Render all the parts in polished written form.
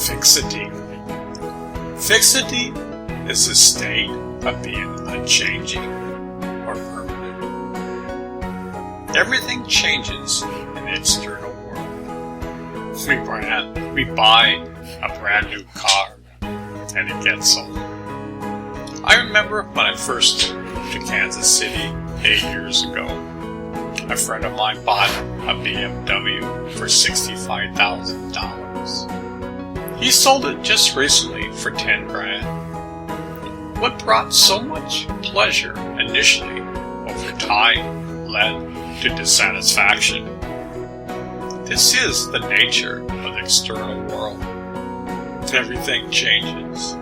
Fixity. Fixity is a state of being unchanging or permanent. Everything changes in the external world. We buy a brand new car and it gets old. I remember when I first moved to Kansas City 8 years ago. A friend of mine bought a BMW for $65,000. He sold it just recently for 10 grand. What brought so much pleasure initially over time led to dissatisfaction. This is the nature of the external world. Everything changes.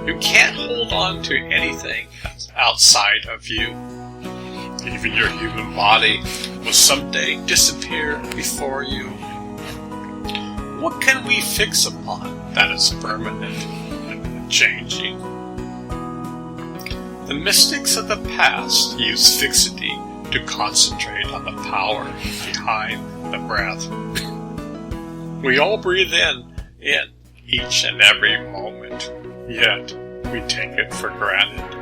You can't hold on to anything outside of you. Even your human body will someday disappear before you. What can we fix upon that is permanent and changing? The mystics of the past used fixity to concentrate on the power behind the breath. We all breathe in each and every moment, yet we take it for granted.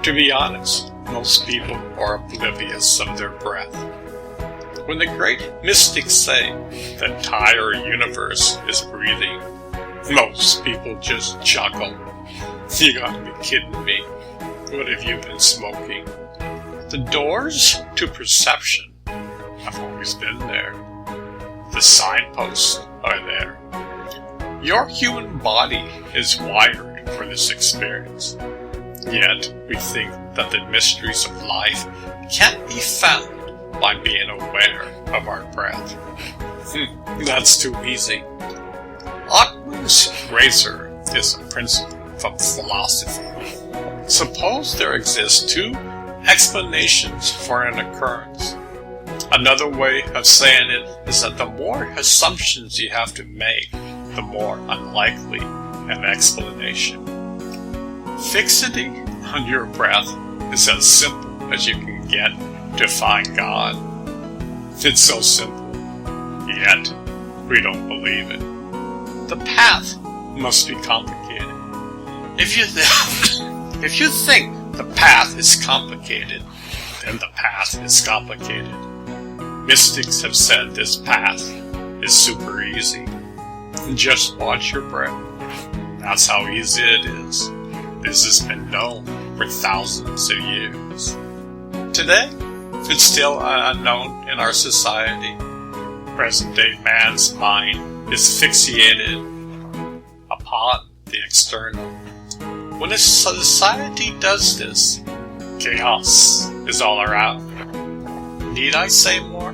To be honest, most people are oblivious of their breath. When the great mystics say the entire universe is breathing, most people just chuckle. You gotta be kidding me. What have you been smoking? The doors to perception have always been there. The signposts are there. Your human body is wired for this experience. Yet, we think that the mysteries of life can't be found by being aware of our breath. That's too easy. Occam's razor is a principle from philosophy. Suppose there exist two explanations for an occurrence. Another way of saying it is that the more assumptions you have to make, the more unlikely an explanation. Fixity on your breath is as simple as you can get to find God. It's so simple, yet we don't believe it. The path must be complicated. If you think the path is complicated, then the path is complicated. Mystics have said this path is super easy. Just watch your breath. That's how easy it is. This has been known for thousands of years. Today, it's still unknown in our society. Present-day man's mind is fixated upon the external. When a society does this, chaos is all around. Need I say more?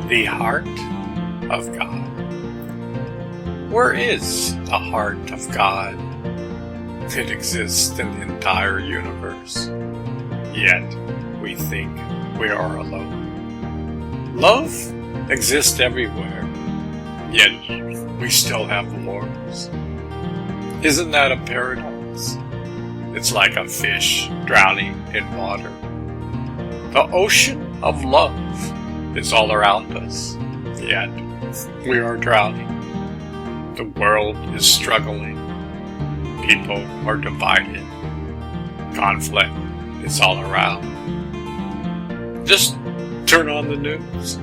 The heart of God. Where is the heart of God? It exists in the entire universe. Yet, we think we are alone. Love exists everywhere. Yet, we still have wars. Isn't that a paradox? It's like a fish drowning in water. The ocean of love is all around us, yet we are drowning. The world is struggling. People are divided. Conflict is all around. Just turn on the news.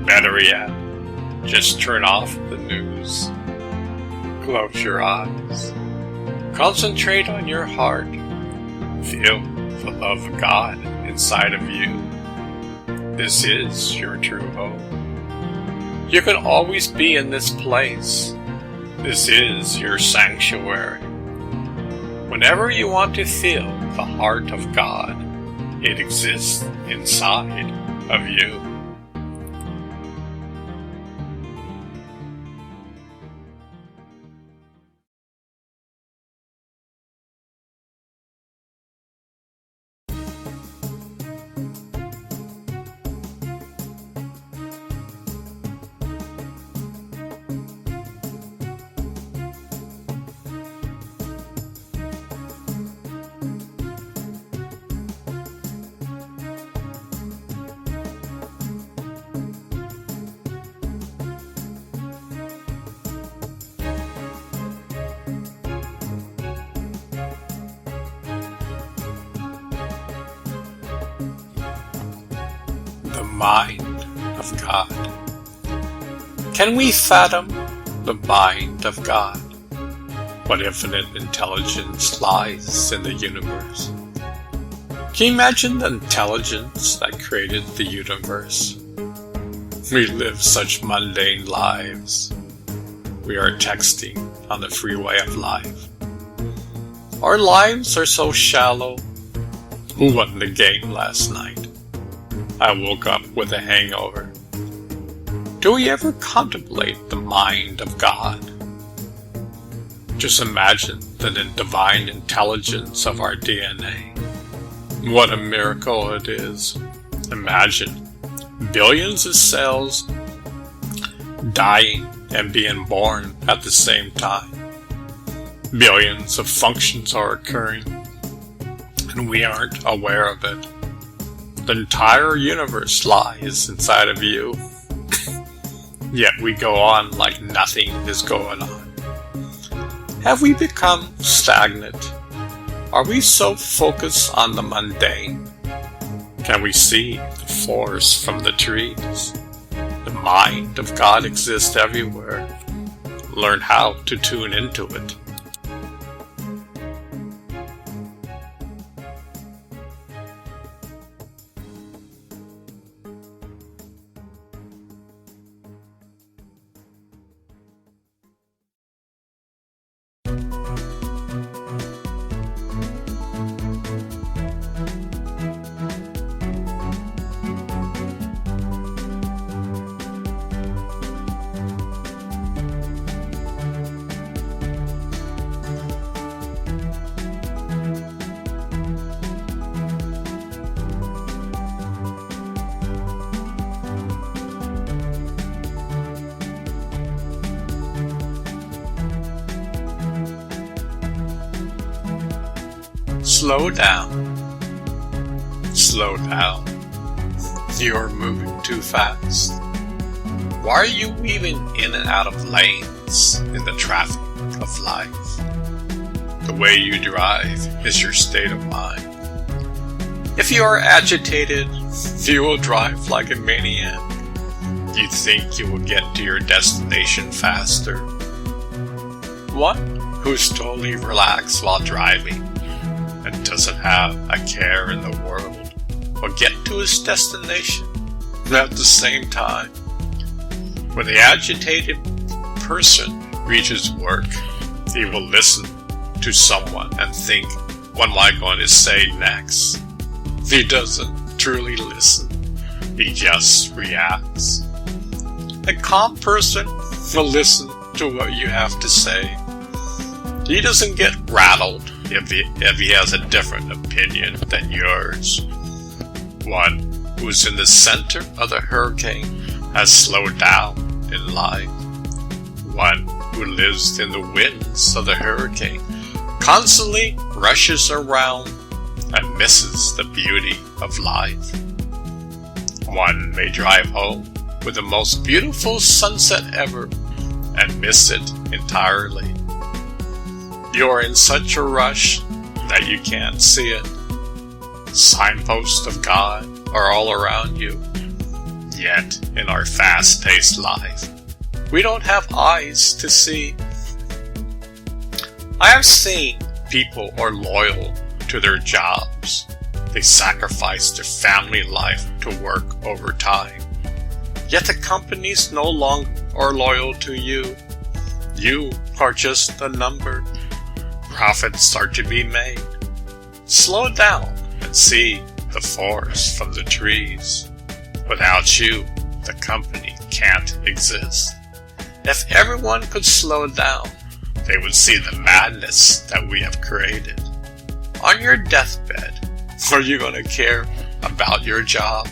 Better yet, just turn off the news. Close your eyes. Concentrate on your heart. Feel the love of God inside of you. This is your true home. You can always be in this place. This is your sanctuary. Whenever you want to feel the heart of God, it exists inside of you. The mind of God. Can we fathom the mind of God? What infinite intelligence lies in the universe? Can you imagine the intelligence that created the universe? We live such mundane lives. We are texting on the freeway of life. Our lives are so shallow. Who won the game last night? I woke up with a hangover. Do we ever contemplate the mind of God? Just imagine the divine intelligence of our DNA. What a miracle it is. Imagine billions of cells dying and being born at the same time. Billions of functions are occurring, and we aren't aware of it. The entire universe lies inside of you, yet we go on like nothing is going on. Have we become stagnant? Are we so focused on the mundane? Can we see the forest from the trees? The mind of God exists everywhere. Learn how to tune into it. Slow down. Slow down. You're moving too fast. Why are you weaving in and out of lanes in the traffic of life? The way you drive is your state of mind. If you are agitated, you will drive like a maniac. You think you will get to your destination faster. One who's totally relaxed while driving and doesn't have a care in the world will get to his destination at the same time. When the agitated person reaches work, he will listen to someone and think, what am I going to say next? He doesn't truly listen. He just reacts. A calm person will listen to what you have to say. He doesn't get rattled if he has a different opinion than yours. One who is in the center of the hurricane has slowed down in life. One who lives in the winds of the hurricane constantly rushes around and misses the beauty of life. One may drive home with the most beautiful sunset ever and miss it entirely. You're in such a rush that you can't see it. Signposts of God are all around you. Yet, in our fast-paced life, we don't have eyes to see. I have seen people are loyal to their jobs, They sacrifice their family life to work overtime. Yet the companies no longer are loyal to you. You are just a number. Profits are to be made. Slow down and see the forest from the trees. Without you, the company can't exist. If everyone could slow down, they would see the madness that we have created. On your deathbed, are you going to care about your job?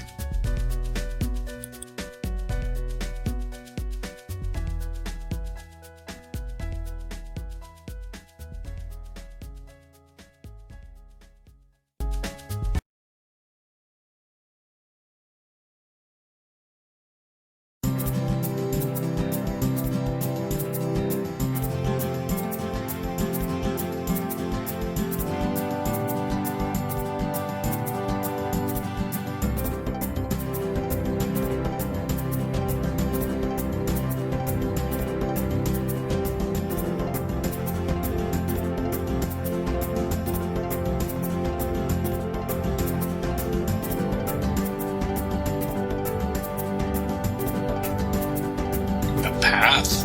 Path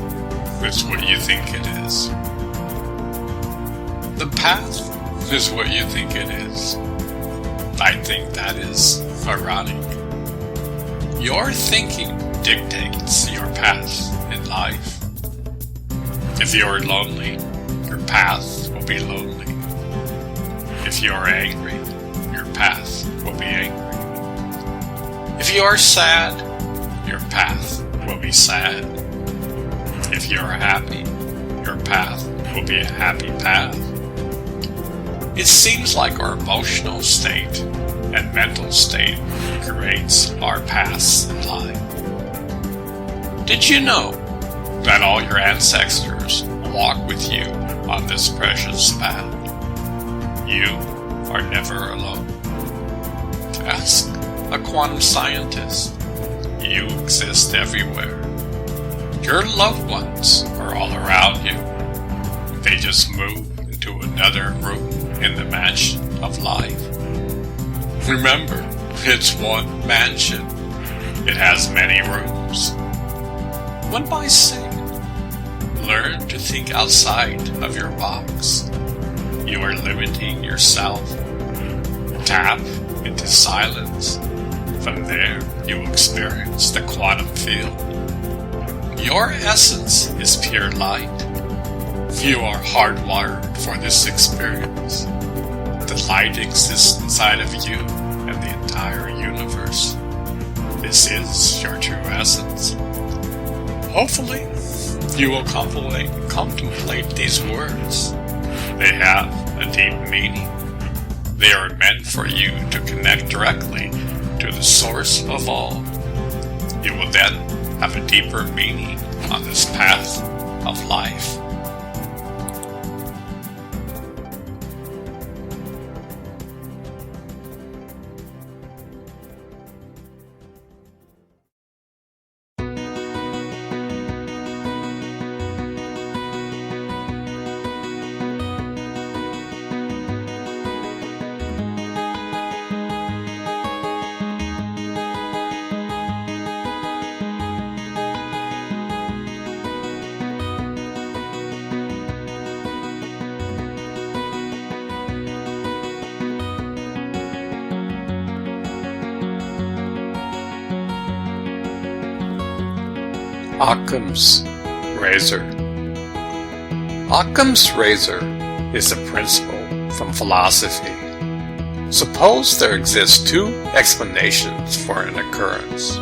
is what you think it is. The path is what you think it is. I think that is ironic. Your thinking dictates your path in life. If you're lonely, your path will be lonely. If you're angry, your path will be angry. If you are sad, your path will be sad. If you're happy, your path will be a happy path. It seems like our emotional state and mental state creates our paths in life. Did you know that all your ancestors walk with you on this precious path? You are never alone. Ask a quantum scientist. You exist everywhere. Your loved ones are all around you. They just move into another room in the mansion of life. Remember, it's one mansion. It has many rooms. One by saying, learn to think outside of your box. You are limiting yourself. Tap into silence. From there, you will experience the quantum field. Your essence is pure light. You are hardwired for this experience. The light exists inside of you and the entire universe. This is your true essence. Hopefully, you will contemplate these words. They have a deep meaning. They are meant for you to connect directly to the source of all. You will then have a deeper meaning on this path of life. Occam's razor. Occam's razor is a principle from philosophy. Suppose there exist two explanations for an occurrence.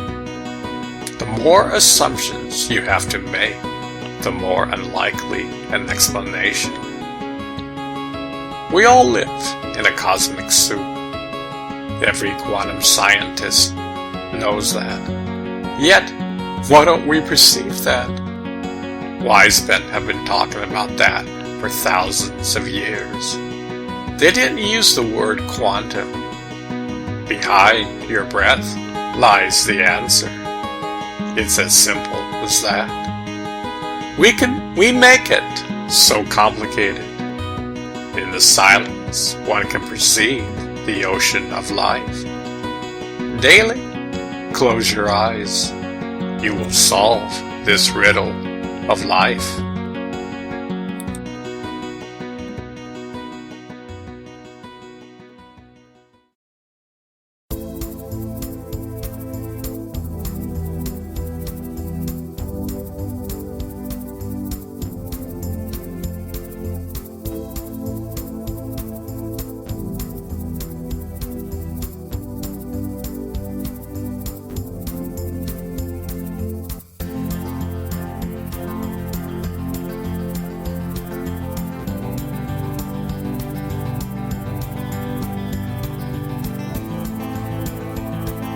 The more assumptions you have to make, the more unlikely an explanation. We all live in a cosmic soup. Every quantum scientist knows that. Yet, why don't we perceive that? Wise men have been talking about that for thousands of years. They didn't use the word quantum. Behind your breath lies the answer. It's as simple as that. We make it so complicated. In the silence, one can perceive the ocean of life. Daily, close your eyes. You will solve this riddle of life.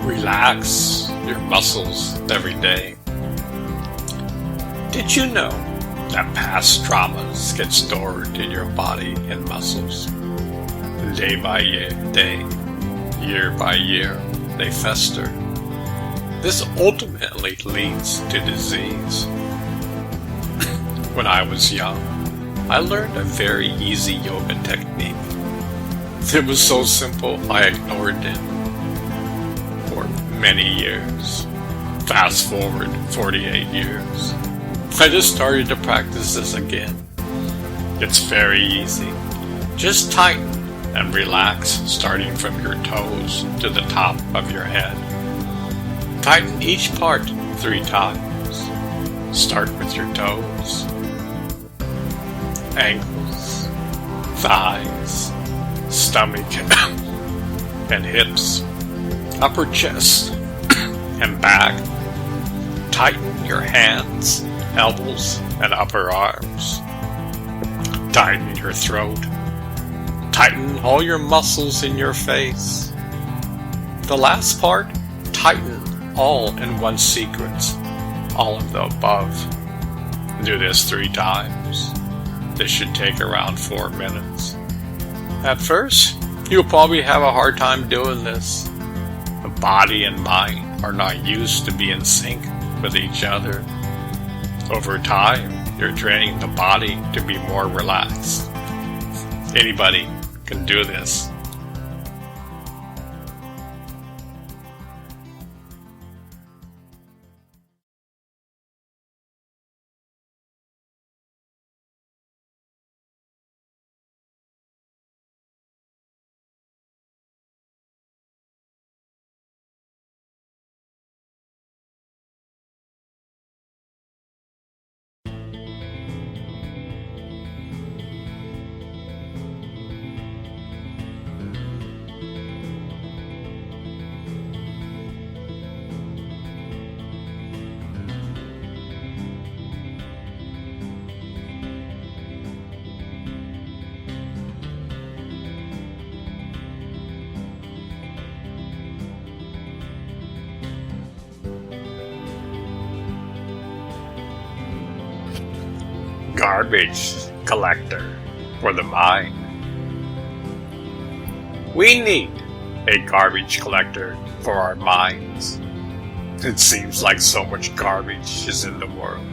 Relax your muscles every day. Did you know that past traumas get stored in your body and muscles? Day by day, year by year, they fester. This ultimately leads to disease. When I was young, I learned a very easy yoga technique. It was so simple, I ignored it for many years. Fast forward 48 years. I just started to practice this again. It's very easy. Just tighten and relax, starting from your toes to the top of your head. Tighten each part 3 times. Start with your toes, ankles, thighs, stomach and hips, upper chest and back. Tighten your hands, elbows, and upper arms. Tighten your throat. Tighten all your muscles in your face. The last part, tighten all in one sequence, all of the above. Do this 3 times. This should take around 4 minutes. At first, you'll probably have a hard time doing this. The body and mind are not used to being in sync with each other. Over time, you're training the body to be more relaxed. Anybody can do this. Garbage collector for the mind. We need a garbage collector for our minds. It seems like so much garbage is in the world.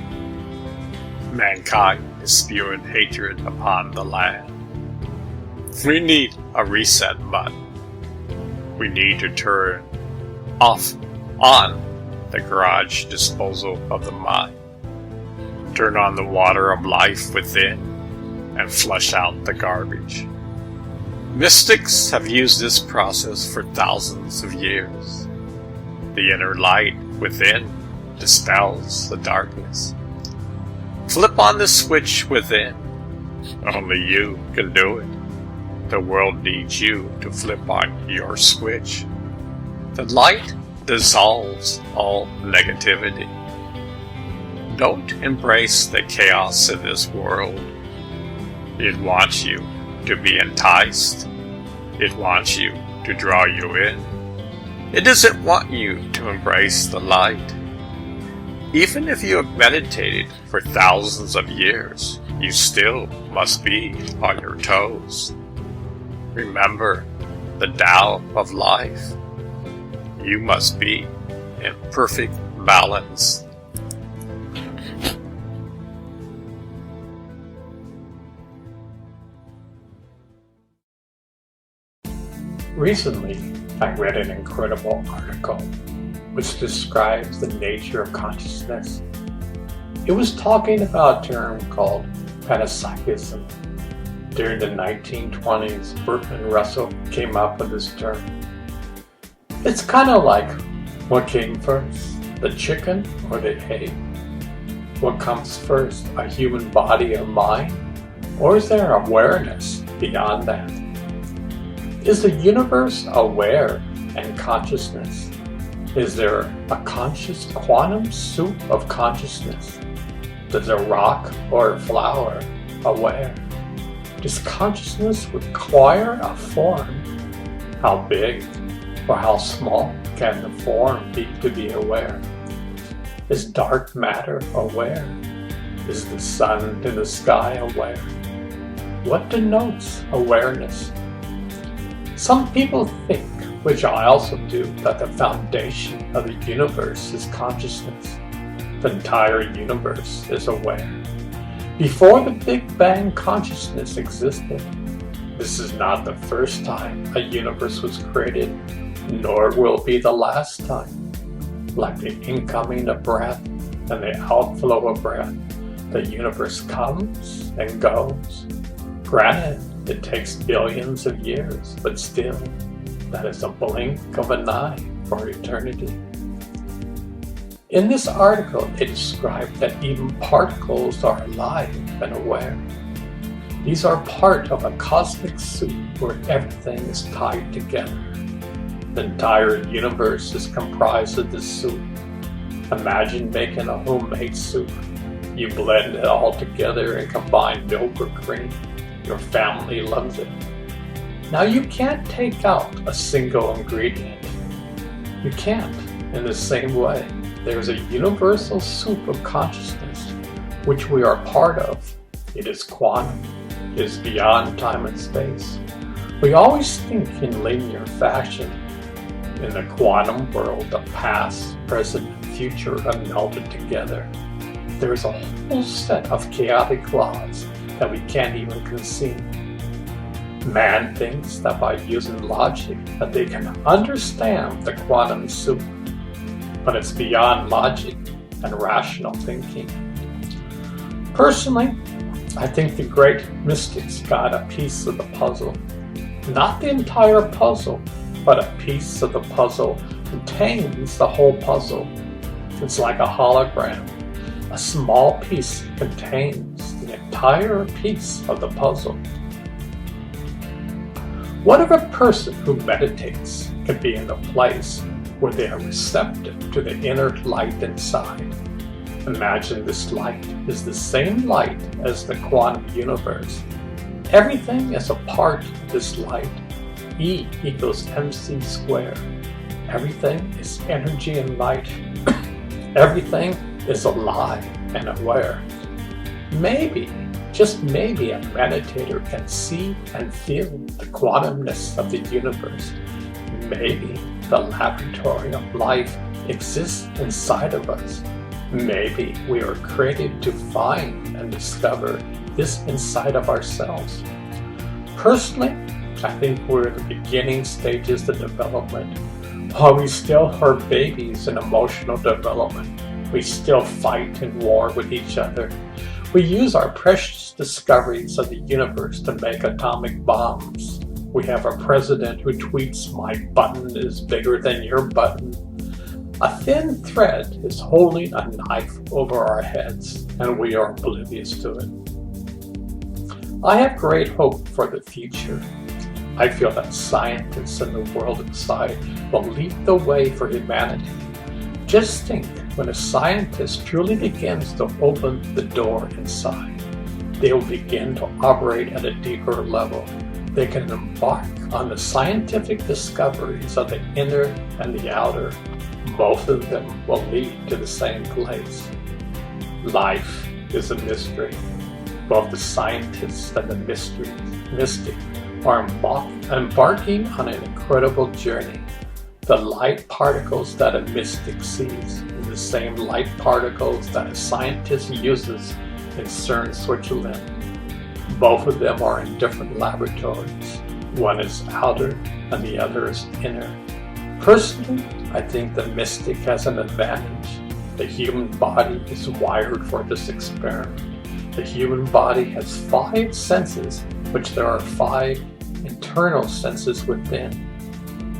Mankind is spewing hatred upon the land. We need a reset button. We need to turn on the garage disposal of the mind. Turn on the water of life within and flush out the garbage. Mystics have used this process for thousands of years. The inner light within dispels the darkness. Flip on the switch within. Only you can do it. The world needs you to flip on your switch. The light dissolves all negativity. Don't embrace the chaos of this world. It wants you to be enticed. It wants you to draw you in. It doesn't want you to embrace the light. Even if you have meditated for thousands of years, you still must be on your toes. Remember the Tao of life. You must be in perfect balance. Recently, I read an incredible article which describes the nature of consciousness. It was talking about a term called panpsychism. During the 1920s, Bertrand Russell came up with this term. It's kind of like, what came first, the chicken or the egg? What comes first, a human body or mind? Or is there awareness beyond that? Is the universe aware and consciousness? Is there a conscious quantum soup of consciousness? Does a rock or a flower aware? Does consciousness require a form? How big or how small can the form be to be aware? Is dark matter aware? Is the sun in the sky aware? What denotes awareness? Some people think, which I also do, that the foundation of the universe is consciousness. The entire universe is aware. Before the Big Bang, consciousness existed. This is not the first time a universe was created, nor will be the last time. Like the incoming of breath and the outflow of breath, the universe comes and goes. Granted, it takes billions of years, but still, that is a blink of an eye for eternity. In this article, they describe that even particles are alive and aware. These are part of a cosmic soup where everything is tied together. The entire universe is comprised of this soup. Imagine making a homemade soup. You blend it all together and combine milk or cream. Your family loves it. Now you can't take out a single ingredient. You can't. In the same way, there's a universal soup of consciousness which we are part of. It is quantum. It is beyond time and space. We always think in linear fashion. In the quantum world, the past, present, and future are melded together. There is a whole set of chaotic laws that we can't even conceive. Man thinks that by using logic that they can understand the quantum soup, but it's beyond logic and rational thinking. Personally, I think the great mystics got a piece of the puzzle. Not the entire puzzle, but a piece of the puzzle contains the whole puzzle. It's like a hologram. A small piece contains the entire piece of the puzzle. What if a person who meditates can be in a place where they are receptive to the inner light inside? Imagine this light is the same light as the quantum universe. Everything is a part of this light. E equals mc squared. Everything is energy and light. Everything is alive and aware. Maybe, just maybe, a meditator can see and feel the quantumness of the universe. Maybe the laboratory of life exists inside of us. Maybe we are created to find and discover this inside of ourselves. Personally, I think we're in the beginning stages of development. While we still are babies in emotional development, we still fight and war with each other. We use our precious discoveries of the universe to make atomic bombs. We have a president who tweets, "My button is bigger than your button." A thin thread is holding a knife over our heads, and we are oblivious to it. I have great hope for the future. I feel that scientists in the world inside will lead the way for humanity. Just think, when a scientist truly begins to open the door inside, they will begin to operate at a deeper level. They can embark on the scientific discoveries of the inner and the outer. Both of them will lead to the same place. Life is a mystery. Both the scientists and the mystic are embarking on an incredible journey. The light particles that a mystic sees are the same light particles that a scientist uses in CERN, Switzerland. Both of them are in different laboratories. One is outer and the other is inner. Personally, I think the mystic has an advantage. The human body is wired for this experiment. The human body has 5 senses, which there are 5 internal senses within.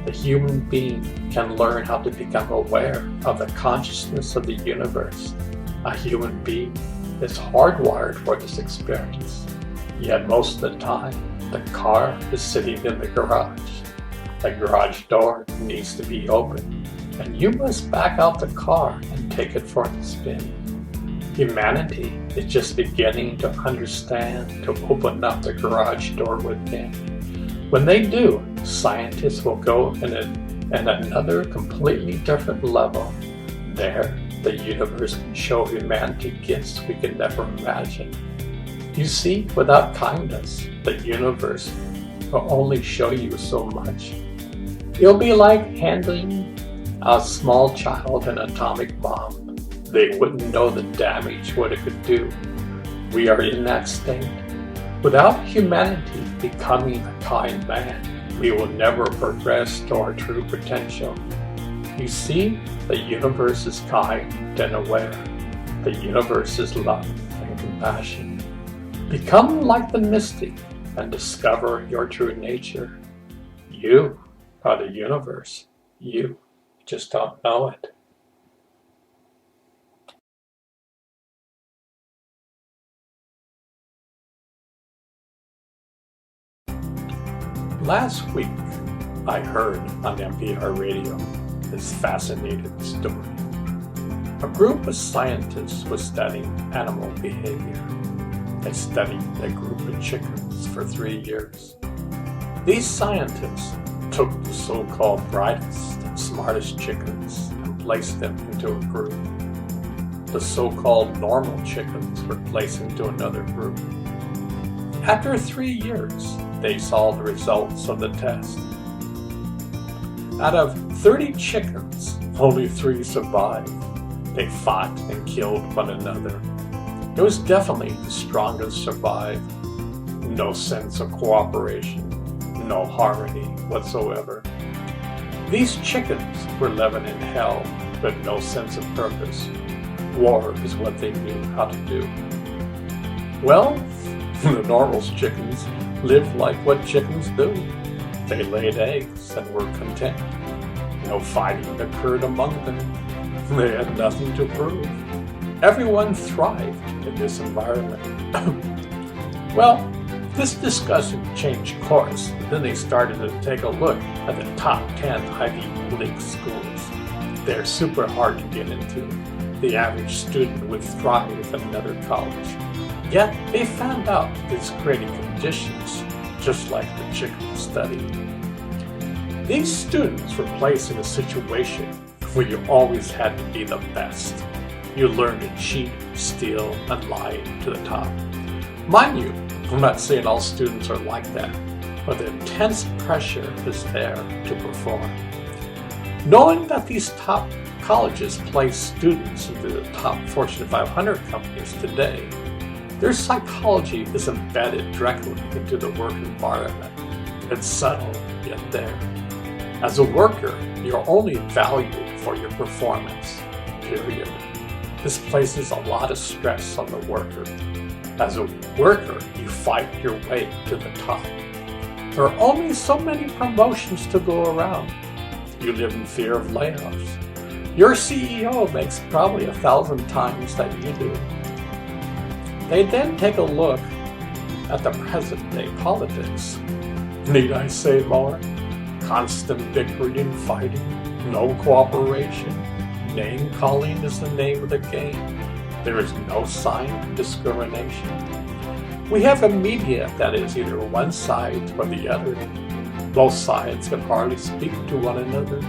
The human being can learn how to become aware of the consciousness of the universe. A human being is hardwired for this experience. Yet most of the time, the car is sitting in the garage. The garage door needs to be opened, and you must back out the car and take it for a spin. Humanity is just beginning to understand to open up the garage door within. When they do, scientists will go in another completely different level. There, the universe can show humanity gifts we could never imagine. You see, without kindness, the universe will only show you so much. It'll be like handing a small child an atomic bomb. They wouldn't know the damage what it could do. We are in that state. Without humanity becoming a kind man, we will never progress to our true potential. You see, the universe is kind and aware. The universe is love and compassion. Become like the mystic and discover your true nature. You are the universe. You just don't know it. Last week, I heard on NPR radio this fascinating story. A group of scientists was studying animal behavior. They studied a group of chickens for 3 years. These scientists took the so-called brightest and smartest chickens and placed them into a group. The so-called normal chickens were placed into another group. After 3 years, they saw the results of the test. Out of 30 chickens, only 3 survived. They fought and killed one another. It was definitely the strongest survived. No sense of cooperation, no harmony whatsoever. These chickens were living in hell with no sense of purpose. War is what they knew how to do. Well, the normal chickens lived like what chickens do. They laid eggs and were content. No fighting occurred among them. They had nothing to prove. Everyone thrived in this environment. Well, this discussion changed course. Then they started to take a look at the top 10 Ivy League schools. They're super hard to get into. The average student would thrive at another college. Yet they found out it's creating conditions just like the chicken study. These students were placed in a situation where you always had to be the best. You learn to cheat, steal, and lie to the top. Mind you, I'm not saying all students are like that, but the intense pressure is there to perform. Knowing that these top colleges place students into the top Fortune 500 companies today, their psychology is embedded directly into the work environment. It's subtle, yet there. As a worker, you're only valued for your performance, period. This places a lot of stress on the worker. As a worker, you fight your way to the top. There are only so many promotions to go around. You live in fear of layoffs. Your CEO makes probably 1,000 times that you do. They then take a look at the present-day politics. Need I say more? Constant bickering and fighting, no cooperation. Name-calling is the name of the game. There is no sign of discrimination. We have a media that is either one side or the other. Both sides can hardly speak to one another.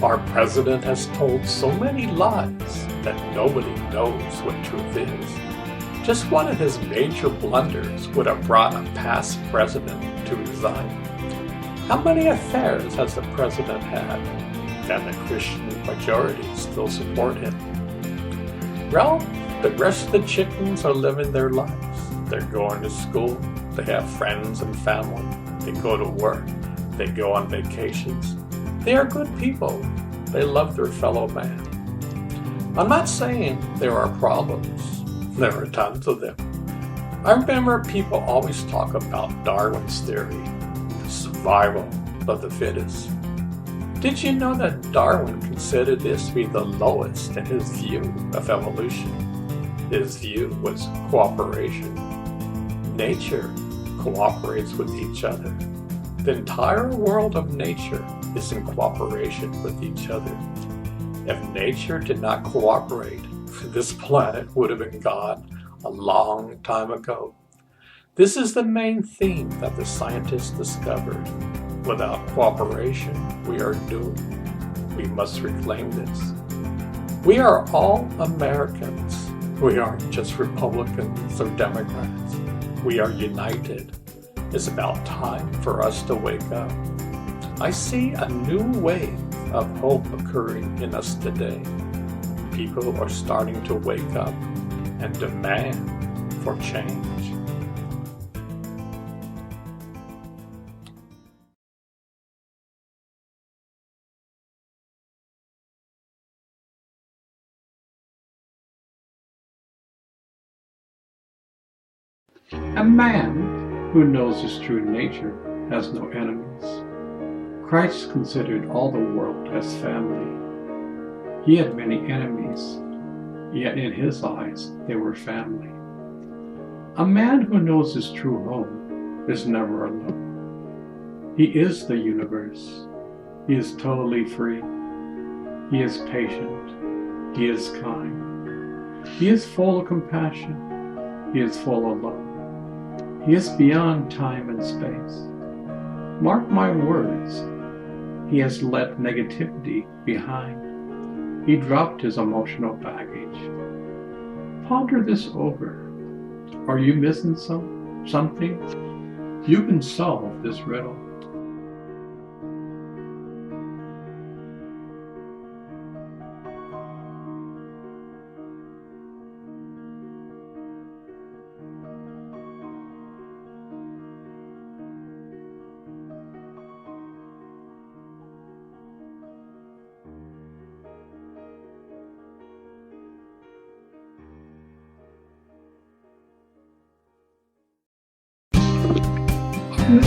Our president has told so many lies that nobody knows what truth is. Just one of his major blunders would have brought a past president to resign. How many affairs has the president had? And the Christian majority still support him. Well, the rest of the chickens are living their lives. They're going to school. They have friends and family. They go to work. They go on vacations. They are good people. They love their fellow man. I'm not saying there are problems. There are tons of them. I remember people always talk about Darwin's theory, the survival of the fittest. Did you know that Darwin considered this to be the lowest in his view of evolution? His view was cooperation. Nature cooperates with each other. The entire world of nature is in cooperation with each other. If nature did not cooperate, this planet would have been gone a long time ago. This is the main theme that the scientists discovered. Without cooperation, we are doomed. We must reclaim this. We are all Americans. We aren't just Republicans or Democrats. We are united. It's about time for us to wake up. I see a new wave of hope occurring in us today. People are starting to wake up and demand for change. A man who knows his true nature has no enemies. Christ considered all the world as family. He had many enemies, yet in his eyes they were family. A man who knows his true home is never alone. He is the universe. He is totally free. He is patient. He is kind. He is full of compassion. He is full of love. He is beyond time and space. Mark my words, he has left negativity behind. He dropped his emotional baggage. Ponder this over. Are you missing something? You can solve this riddle.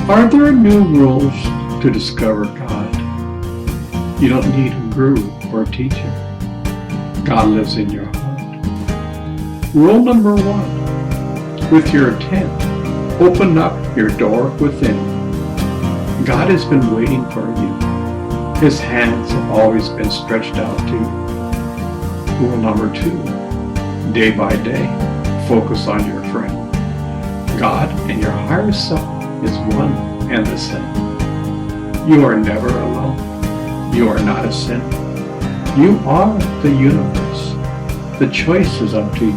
Are there new rules to discover God? You don't need a guru or a teacher. God lives in your heart. Rule number 1. With your intent, open up your door within. God has been waiting for you. His hands have always been stretched out to you. Rule number 2. Day by day, focus on your friend. God and your higher self is one and the same. You are never alone. You are not a sinner. You are the universe. The choice is up to you.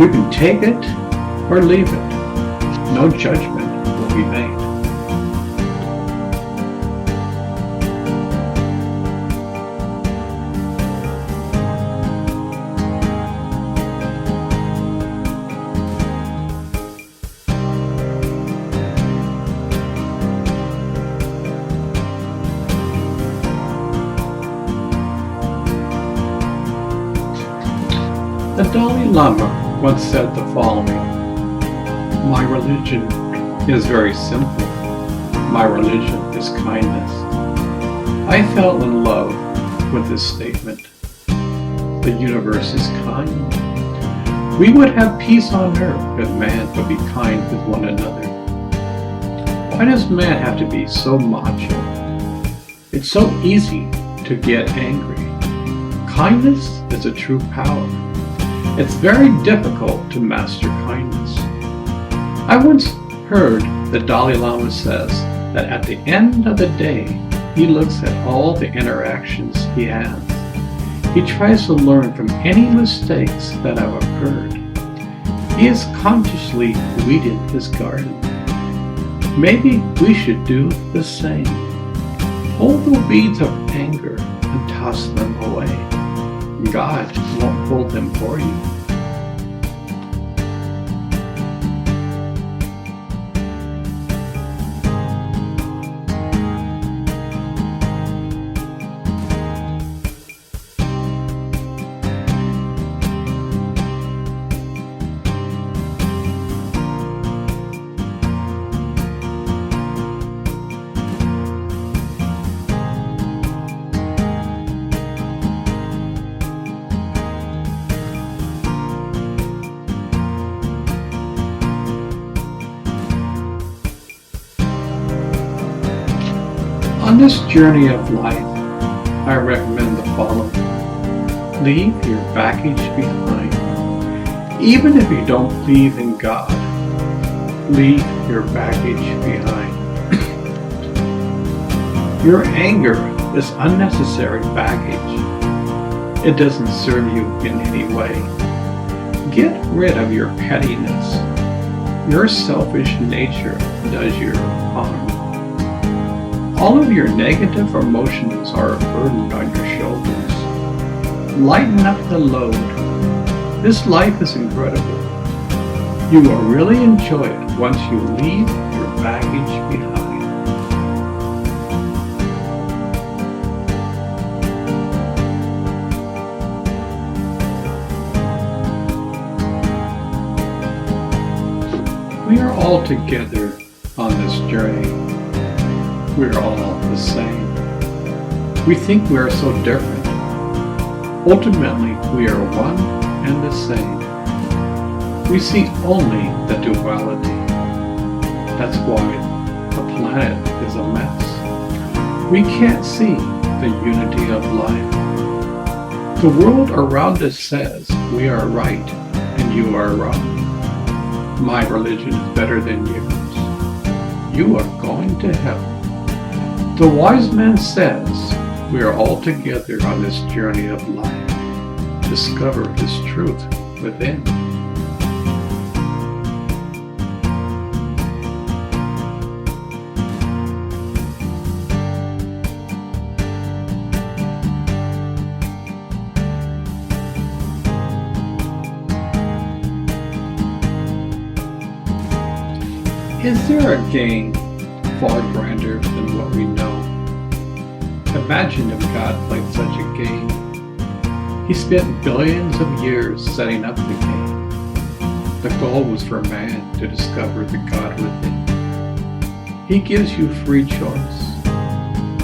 You can take it or leave it. No judgment will be made. The Dalai Lama once said the following: "My religion is very simple. My religion is kindness." I fell in love with this statement. The universe is kind. We would have peace on earth if man would be kind with one another. Why does man have to be so macho? It's so easy to get angry. Kindness is a true power. It's very difficult to master kindness. I once heard the Dalai Lama says that at the end of the day, he looks at all the interactions he has. He tries to learn from any mistakes that have occurred. He has consciously weeded his garden. Maybe we should do the same. Pull the weeds of anger and toss them away. God won't pull them for you. On this journey of life, I recommend the following. Leave your baggage behind. Even if you don't believe in God, leave your baggage behind. Your anger is unnecessary baggage. It doesn't serve you in any way. Get rid of your pettiness. Your selfish nature does you harm. All of your negative emotions are a burden on your shoulders. Lighten up the load. This life is incredible. You will really enjoy it once you leave your baggage behind. We are all together on this journey. We are all the same. We think we are so different. Ultimately, we are one and the same. We see only the duality. That's why the planet is a mess. We can't see the unity of life. The world around us says we are right and you are wrong. My religion is better than yours. You are going to hell. The wise man says we are all together on this journey of life. Discover this truth within. Is there a game far grander than what we know? Imagine if God played such a game. He spent billions of years setting up the game. The goal was for man to discover the God within. He gives you free choice.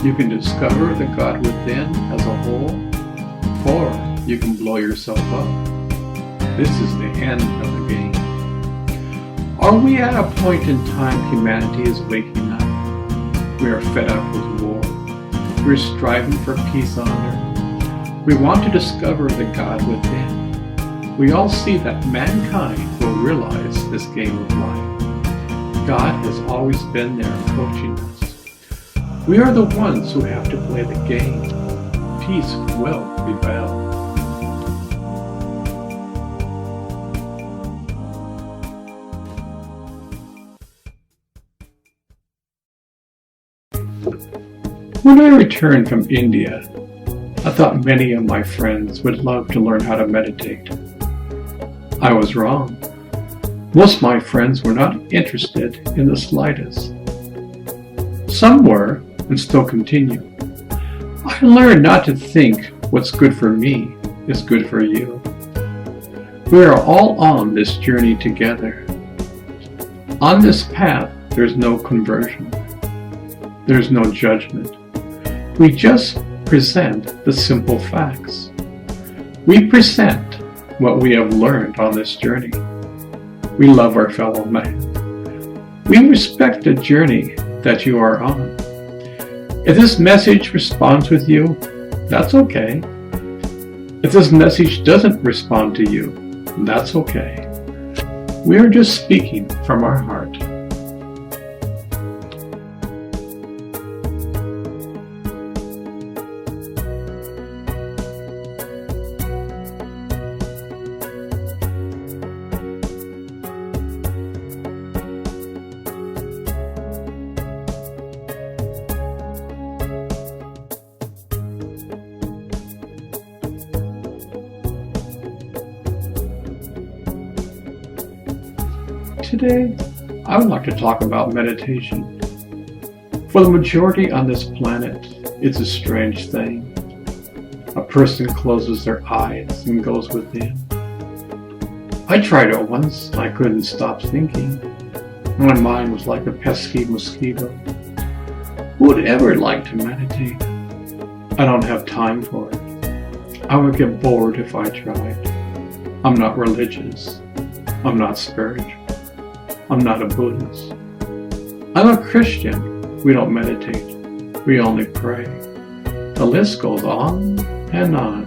You can discover the God within as a whole, or you can blow yourself up. This is the end of the game. Are we at a point in time humanity is waking up? We are fed up with war. We're striving for peace on earth. We want to discover the God within. We all see that mankind will realize this game of life. God has always been there coaching us. We are the ones who have to play the game. Peace will prevail. When I returned from India, I thought many of my friends would love to learn how to meditate. I was wrong. Most of my friends were not interested in the slightest. Some were, and still continue. I learned not to think what's good for me is good for you. We are all on this journey together. On this path, there's no conversion. There's no judgment. We just present the simple facts. We present what we have learned on this journey. We love our fellow man. We respect the journey that you are on. If this message responds with you, that's okay. If this message doesn't respond to you, that's okay. We are just speaking from our heart. Today, I would like to talk about meditation. For the majority on this planet, it's a strange thing. A person closes their eyes and goes within. I tried it once and I couldn't stop thinking. My mind was like a pesky mosquito. Who would ever like to meditate? I don't have time for it. I would get bored if I tried. I'm not religious. I'm not spiritual. I'm not a Buddhist. I'm a Christian. We don't meditate. we only pray. The list goes on and on.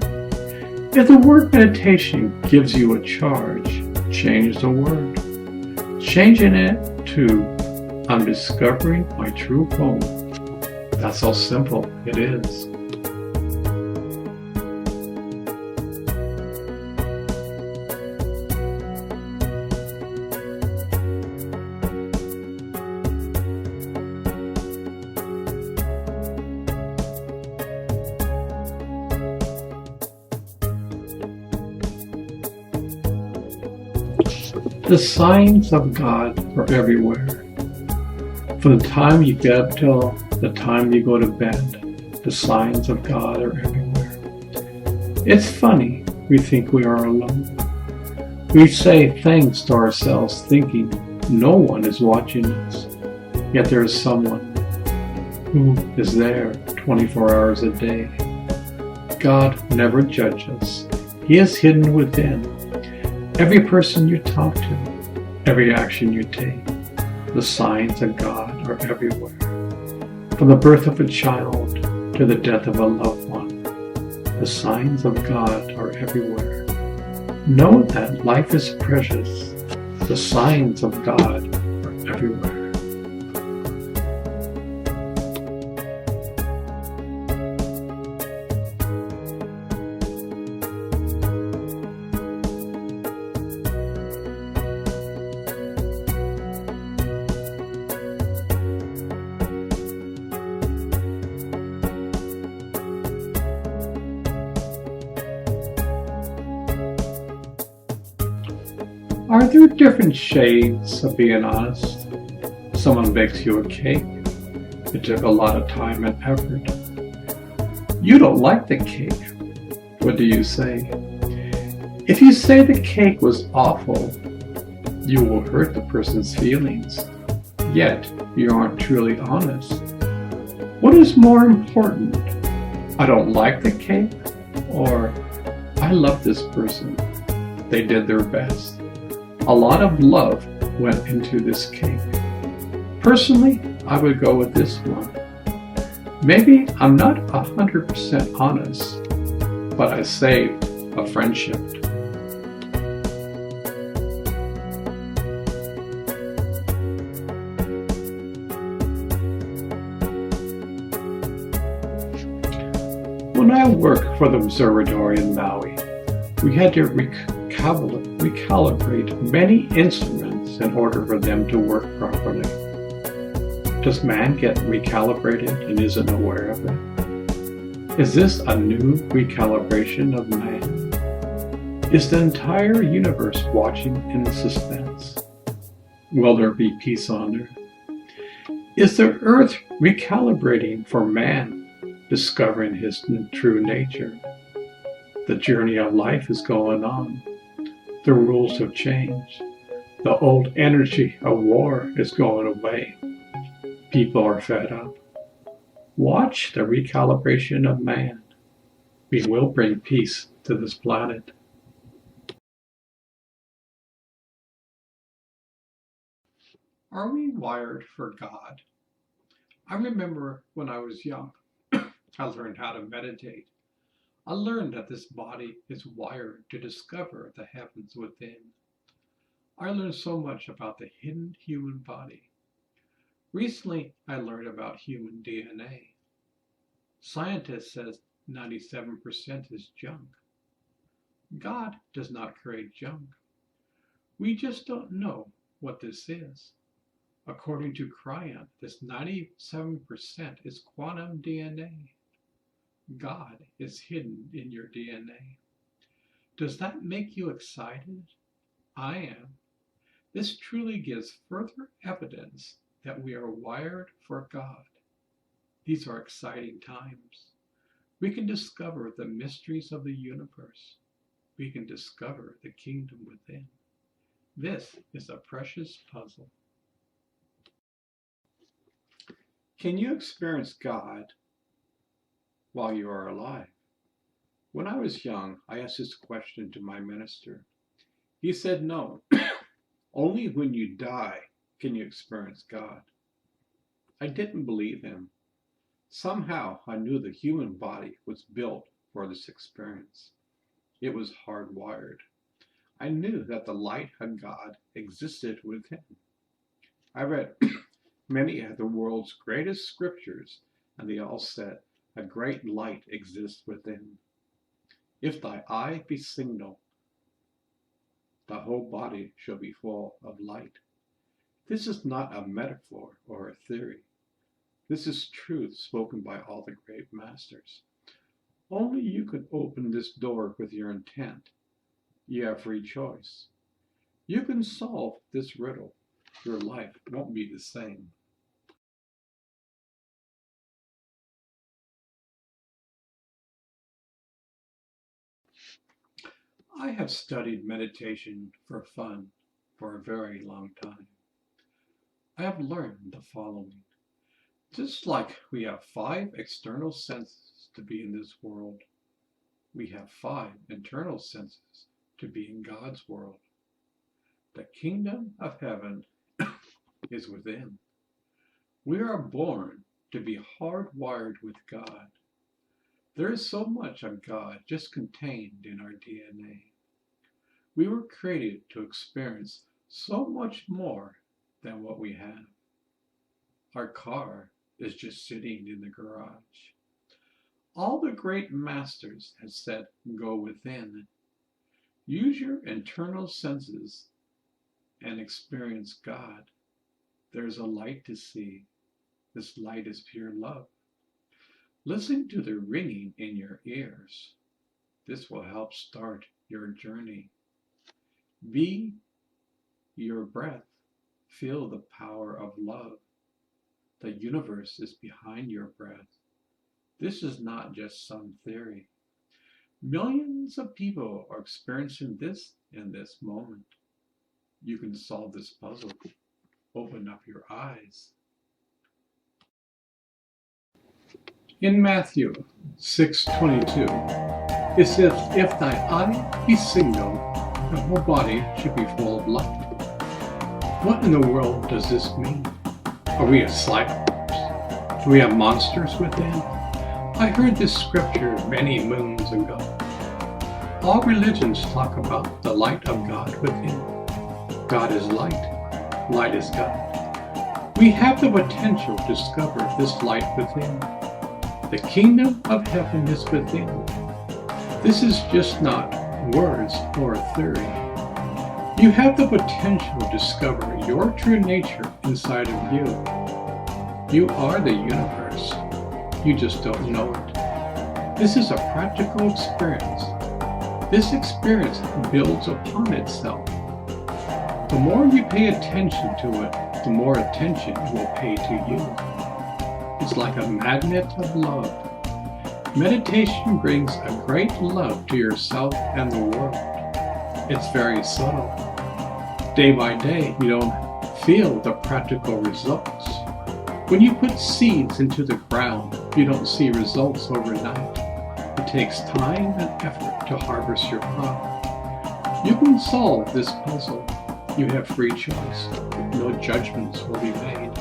If the word meditation gives you a charge, change the word. Changing it to I'm discovering my true home. That's how simple it is. The signs of God are everywhere. From the time you get up till the time you go to bed, the signs of God are everywhere. It's funny, we think we are alone. We say things to ourselves thinking no one is watching us, yet there is someone who is there 24 hours a day. God never judges. He is hidden within every person you talk to, every action you take. The signs of God are everywhere. From the birth of a child to the death of a loved one, the signs of God are everywhere. Know that life is precious. The signs of God are everywhere. Are there different shades of being honest? Someone bakes you a cake. It took a lot of time and effort. You don't like the cake. What do you say? If you say the cake was awful, you will hurt the person's feelings. Yet, you aren't truly honest. What is more important? I don't like the cake, or I love this person. They did their best. A lot of love went into this cake. Personally, I would go with this one. Maybe I'm not 100% honest, but I saved a friendship. When I worked for the observatory in Maui, we had to recalibrate many instruments in order for them to work properly. Does man get recalibrated and isn't aware of it? Is this a new recalibration of man? Is the entire universe watching in suspense? Will there be peace on earth? Is the earth recalibrating for man, discovering his true nature? The journey of life is going on. The rules have changed. The old energy of war is going away. People are fed up. Watch the recalibration of man. We will bring peace to this planet. Are we wired for God? I remember when I was young, I learned how to meditate. I learned that this body is wired to discover the heavens within. I learned so much about the hidden human body. Recently, I learned about human DNA. Scientists says 97% is junk. God does not create junk. We just don't know what this is. According to Cryon, this 97% is quantum DNA. God is hidden in your DNA. Does that make you excited? I am. This truly gives further evidence that we are wired for God. These are exciting times. We can discover the mysteries of the universe. We can discover the kingdom within. This is a precious puzzle. Can you experience God while you are alive? When I was young, I asked this question to my minister. He said, no, only when you die can you experience God. I didn't believe him. Somehow I knew the human body was built for this experience. It was hardwired. I knew that the light of God existed within. I read many of the world's greatest scriptures, and they all said, a great light exists within. If thy eye be single, the whole body shall be full of light. This is not a metaphor or a theory. This is truth spoken by all the great masters. Only you can open this door with your intent. You have free choice. You can solve this riddle. Your life won't be the same. I have studied meditation for fun for a very long time. I have learned the following. Just like we have 5 external senses to be in this world, we have 5 internal senses to be in God's world. The kingdom of heaven is within. We are born to be hardwired with God. There is so much of God just contained in our DNA. We were created to experience so much more than what we have. Our car is just sitting in the garage. All the great masters have said, go within. Use your internal senses and experience God. There's a light to see. This light is pure love. Listen to the ringing in your ears. This will help start your journey. Be your breath. Feel the power of love. The universe is behind your breath. This is not just some theory. Millions of people are experiencing this in this moment. You can solve this puzzle. Open up your eyes. In Matthew 6:22, it says, if thy eye be single, the whole body should be full of light. What in the world does this mean? Are we a cyclops? Do we have monsters within? I heard this scripture many moons ago. All religions talk about the light of God within. God is light. Light is God. We have the potential to discover this light within. The kingdom of heaven is within. This is just not words or a theory. You have the potential to discover your true nature inside of you. You are the universe. You just don't know it. This is a practical experience. This experience builds upon itself. The more you pay attention to it, the more attention it will pay to you. It's like a magnet of love. Meditation brings a great love to yourself and the world. It's very subtle. Day by day, you don't feel the practical results. When you put seeds into the ground, you don't see results overnight. It takes time and effort to harvest your crop. You can solve this puzzle. You have free choice. No judgments will be made.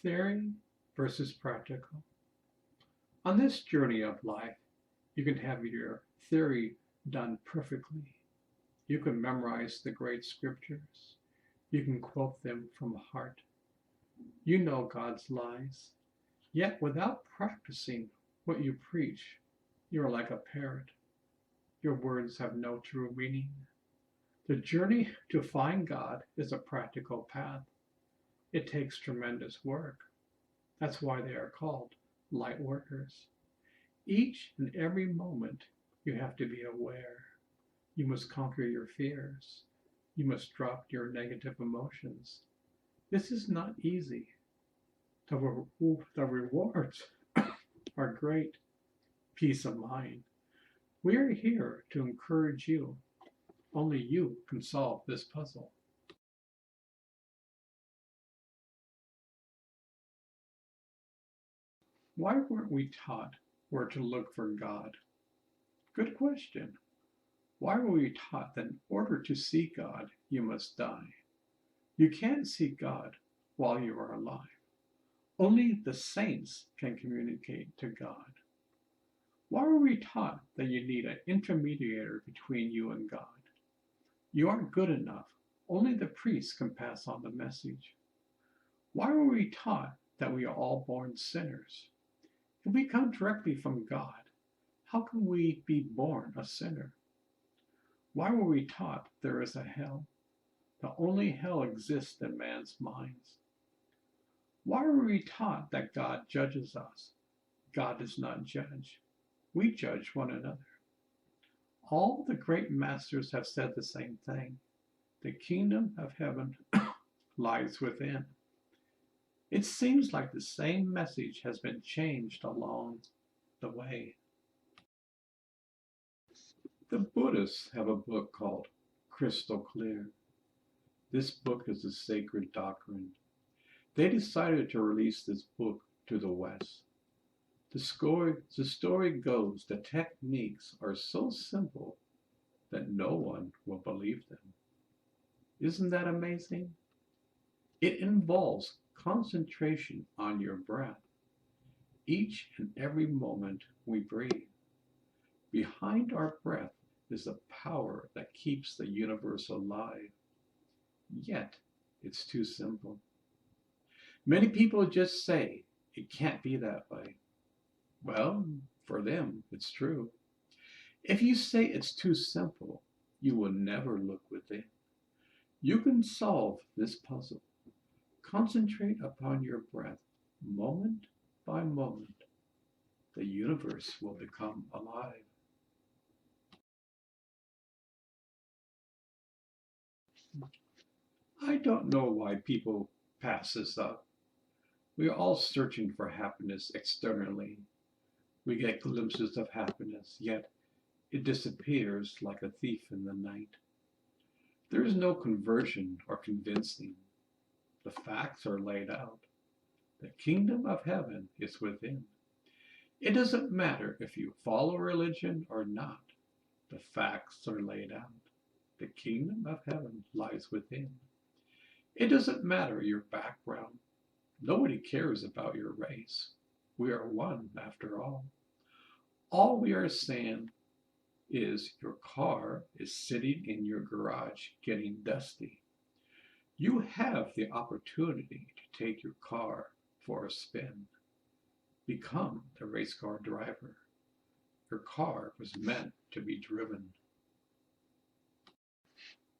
Theory versus practical. On this journey of life, you can have your theory done perfectly. You can memorize the great scriptures. You can quote them from heart. You know God's lies. Yet without practicing what you preach, you're like a parrot. Your words have no true meaning. The journey to find God is a practical path. It takes tremendous work. That's why they are called light workers. Each and every moment, you have to be aware. You must conquer your fears. You must drop your negative emotions. This is not easy. The rewards are great. Peace of mind. We are here to encourage you. Only you can solve this puzzle. Why weren't we taught where to look for God? Good question. Why were we taught that in order to see God, you must die? You can't see God while you are alive. Only the saints can communicate to God. Why were we taught that you need an intermediary between you and God? You aren't good enough. Only the priest can pass on the message. Why were we taught that we are all born sinners? If we come directly from God, how can we be born a sinner? Why were we taught there is a hell? That only hell exists in man's minds. Why were we taught that God judges us? God does not judge. We judge one another. All the great masters have said the same thing. The kingdom of heaven lies within. It seems like the same message has been changed along the way. The Buddhists have a book called Crystal Clear. This book is a sacred doctrine. They decided to release this book to the West. The story goes the techniques are so simple that no one will believe them. Isn't that amazing? It involves concentration on your breath, each and every moment we breathe. Behind our breath is a power that keeps the universe alive. Yet, it's too simple. Many people just say, it can't be that way. Well, for them, it's true. If you say it's too simple, you will never look within. You can solve this puzzle. Concentrate upon your breath, moment by moment. The universe will become alive. I don't know why people pass this up. We are all searching for happiness externally. We get glimpses of happiness, yet it disappears like a thief in the night. There is no conversion or convincing. The facts are laid out. The kingdom of heaven is within. It doesn't matter if you follow religion or not. The facts are laid out. The kingdom of heaven lies within. It doesn't matter your background. Nobody cares about your race. We are one after all. All we are saying is your car is sitting in your garage getting dusty. You have the opportunity to take your car for a spin. Become the race car driver. Your car was meant to be driven.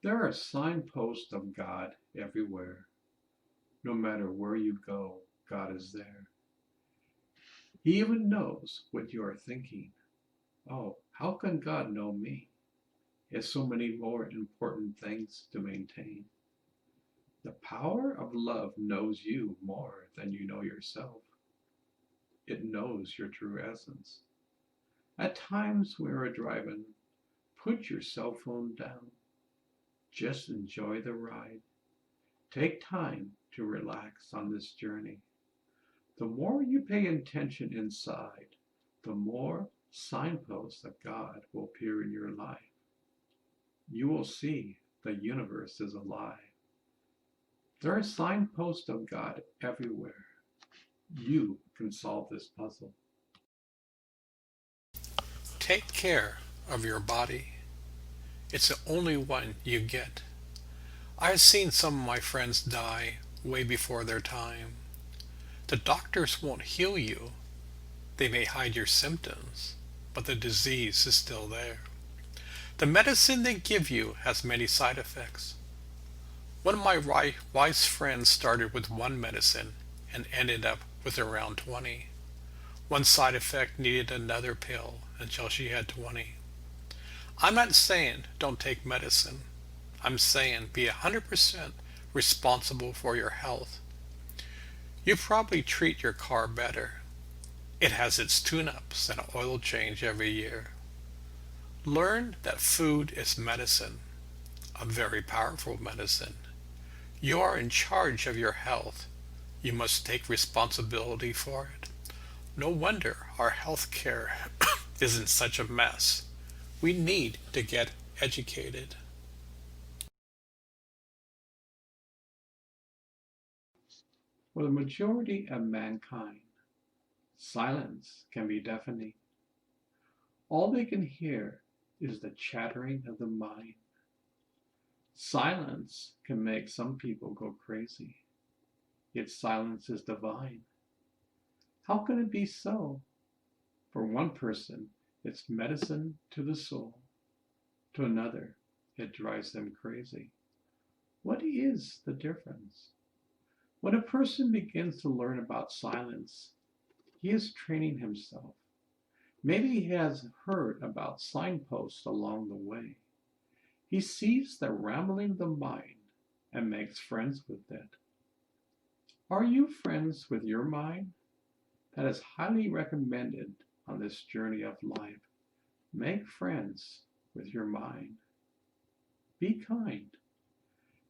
There are signposts of God everywhere. No matter where you go, God is there. He even knows what you are thinking. Oh, how can God know me? He has so many more important things to maintain. The power of love knows you more than you know yourself. It knows your true essence. At times when you're driving, put your cell phone down. Just enjoy the ride. Take time to relax on this journey. The more you pay attention inside, the more signposts of God will appear in your life. You will see the universe is alive. There are signposts of God everywhere. You can solve this puzzle. Take care of your body. It's the only one you get. I've seen some of my friends die way before their time. The doctors won't heal you. They may hide your symptoms, but the disease is still there. The medicine they give you has many side effects. One of my wife's friends started with one medicine and ended up with around 20. One side effect needed another pill until she had 20. I'm not saying don't take medicine. I'm saying be 100% responsible for your health. You probably treat your car better. It has its tune-ups and an oil change every year. Learn that food is medicine, a very powerful medicine. You are in charge of your health. You must take responsibility for it. No wonder our health care isn't such a mess. We need to get educated. For the majority of mankind, silence can be deafening. All they can hear is the chattering of the mind. Silence can make some people go crazy, yet silence is divine. How can it be so? For one person, it's medicine to the soul. To another, it drives them crazy. What is the difference? When a person begins to learn about silence, he is training himself. Maybe he has heard about signposts along the way. He sees the rambling of the mind and makes friends with it. Are you friends with your mind? That is highly recommended on this journey of life. Make friends with your mind. Be kind.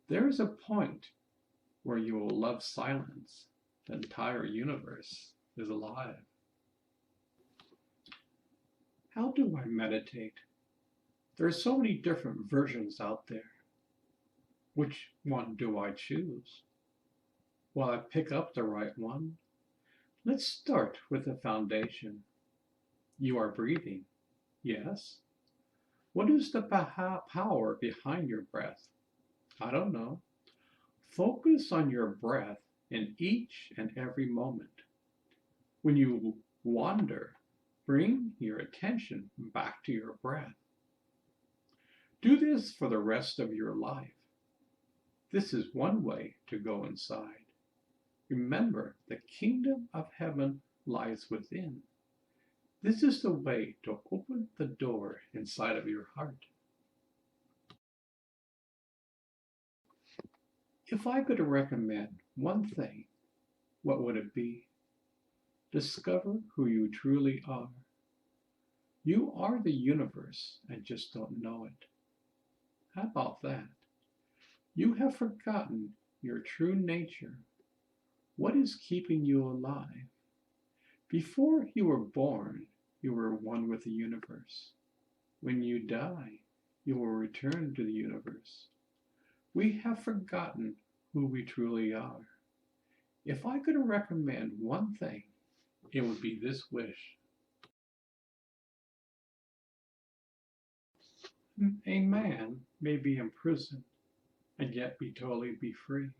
There is a point where you will love silence. The entire universe is alive. How do I meditate? There are so many different versions out there. Which one do I choose? Will I pick up the right one? Let's start with the foundation. You are breathing, yes? What is the power behind your breath? I don't know. Focus on your breath in each and every moment. When you wander, bring your attention back to your breath. Do this for the rest of your life. This is one way to go inside. Remember, the kingdom of heaven lies within. This is the way to open the door inside of your heart. If I could recommend one thing, what would it be? Discover who you truly are. You are the universe and just don't know it. How about that? You have forgotten your true nature. What is keeping you alive? Before you were born, you were one with the universe. When you die, you will return to the universe. We have forgotten who we truly are. If I could recommend one thing, it would be this wish. A man may be imprisoned and yet be free.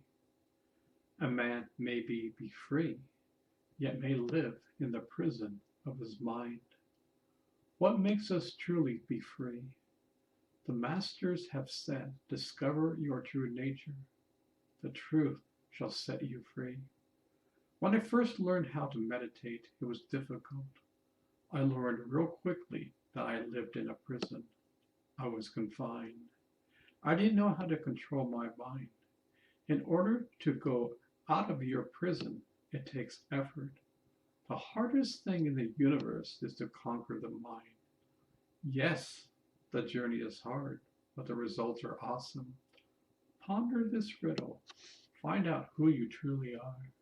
A man may be free, yet may live in the prison of his mind. What makes us truly be free? The masters have said, discover your true nature. The truth shall set you free. When I first learned how to meditate, it was difficult. I learned real quickly that I lived in a prison. I was confined. I didn't know how to control my mind. In order to go out of your prison, it takes effort. The hardest thing in the universe is to conquer the mind. Yes, the journey is hard, but the results are awesome. Ponder this riddle. Find out who you truly are.